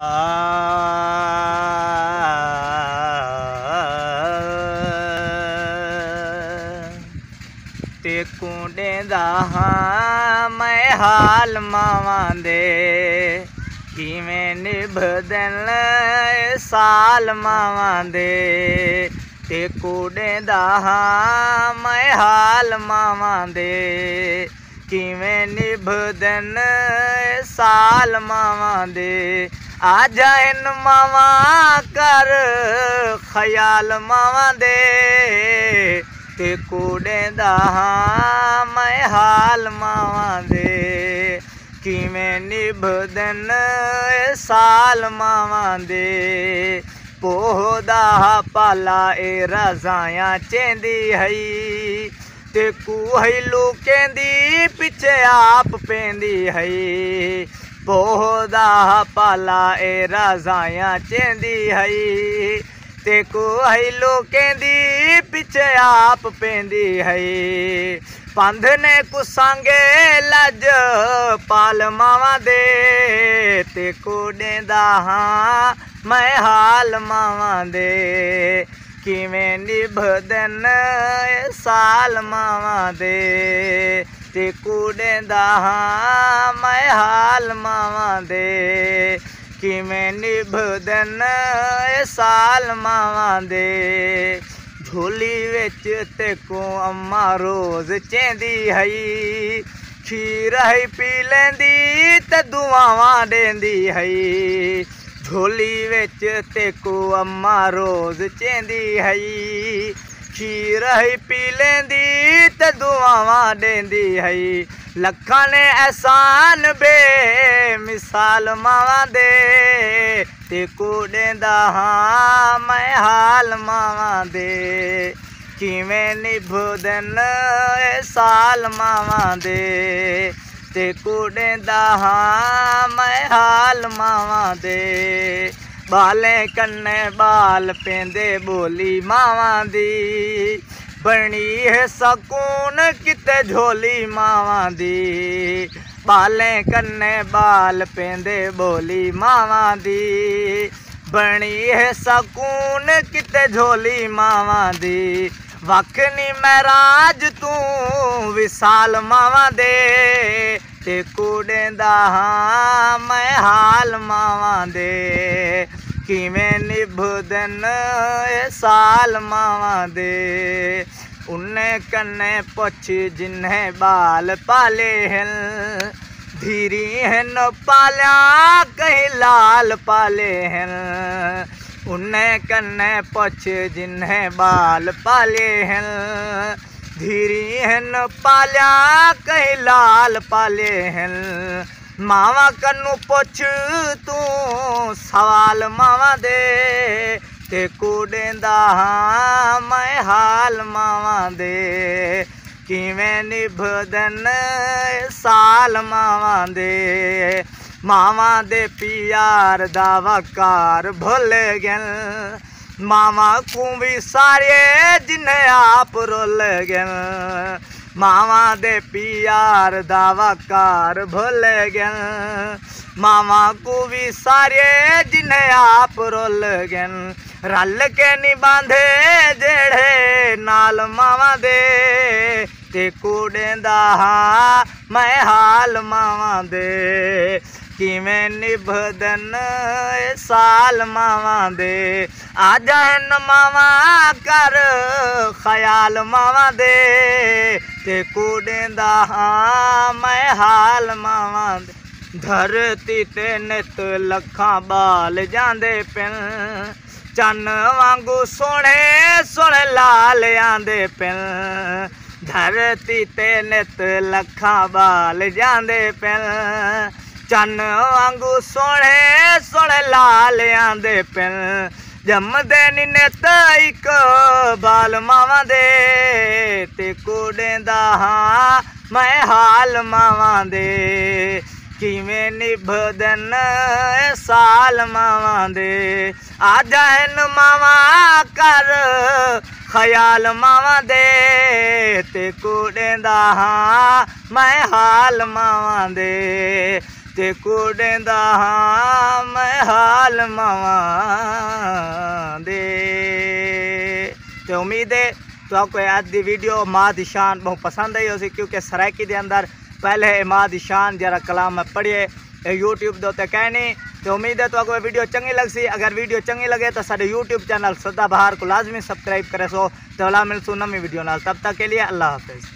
आ ते कूड़े दा हां मैं हाल मावां दे किवें निभदन साल मावां दे ते कूड़े दा हां मैं हाल मावां दे किवें निभदन साल मावां दे आ जाइन मावां कर ख्याल मावां दे ते कूड़े दा हां मैं हाल मावां दे किवें निभदन साल मावां दे पोह दा पाला ए रज़ायां चेंदी हई ते कूहई लुकेंदी पिछे आप पेंदी हई पोह दा पाला ए रज़ायां चेंदी हई ते कूहई लुकेंदी पिछे आप पेंदी हई पंध ने कुसांगे लज पाल मावां दे ते कूड़े दा हां मैं हाल मावां दे किवें निभदन साल मावां दे ते कूड़े दा हां मैं हाल मावां दे किवें निभदन साल मावां दे झोली विच ते को अम्मा रोज़ चेंदी हई खीर हई पी लेंदी ते दुआवां देंदी हई झोली विच ते को अम्मा रोज़ चेंदी हई खीर हई पी लेंदी ते दुआवां देंदी हई लखां ने एहसान बेमिसाल मावां दे ते कूड़े दा हां मैं हाल मावां दे किवें निभदन साल मावां दे ते कूड़े दा हां मैं हाल मावां दे बालें कन्ने बाल पेंदे बोली मावां दी बनी है सकून किते झोली मावां दी बालें कन्ने बाल पेंदे बोली मावां दी बनी है सकून किते झोली मावां दी वख नी महराज तू विसाल मावां दे ते कूड़े दा हां मैं हाल मावां दे किवें निभदन साल मावां दे उन्ने कन्ने पुछ जिन्हें बाल पाले हैं धीरी हैं पालिया कहीं लाल पाले हैं उन्ने कन्ने पुछ जिन्हें बाल पाले हैं धीरी हैं पालिया कहीं लाल पाले हैं मावा कन्नू पुछ तू सवाल मावा दे ते कूड़े दा हां मैं हाल मावां दे किवें निभदन साल मावां दे मावां दे प्यार दा वकार भुल गन मावां को भी सारे जिन्हें आप रुल गन मावां दे प्यार दा वकार भुल गन मावां को भी सारे जिन्हें आप रुल गन रल के नी बांधे जेड़े नाल मावां दे ते कूड़े दा हां मैं हाल मावां दे किवें निभदन साल मावां दे आ जाइन मावां कर ख्याल मावां दे ते कूड़े दा हां मैं हाल मावां दे धरती ते नित लखां बाल जांदे पिन चन्न वांगू सोने सोने लाल आंदे पिन धरती ते नित लखां बाल जांदे पिन चन्न वांगू सोने सोने लाल आंदे पिन जमदे नी नित इक बाल मावां दे ते कूड़े दा हां मैं हाल मावां दे किवें निभदन साल मावां दे आ जाइन मावां कर ख्याल मावां दे ते कूड़े दा हां मैं हाल मावां दे ते कुड़ेंदा हाँ मैं हाल मावा दे। ते उम्मीद है तो आपको आज की वीडियो माँ दी शान बहुत पसंद आई होगी, क्योंकि सराइकी के अंदर पहले माँ दी शान जरा कलाम में पढ़िए यूट्यूब दे उत्ते कहनी। तो उम्मीद है तो आपको वीडियो चंगी लग सी। अगर वीडियो चंगी लगे तो साडे यूट्यूब चैनल सदा बहार को लाजमी सब्सक्राइब करे सो। तो मिलसूँ नवी वीडियो नाल, तब तक के लिए अल्लाह हाफिज़।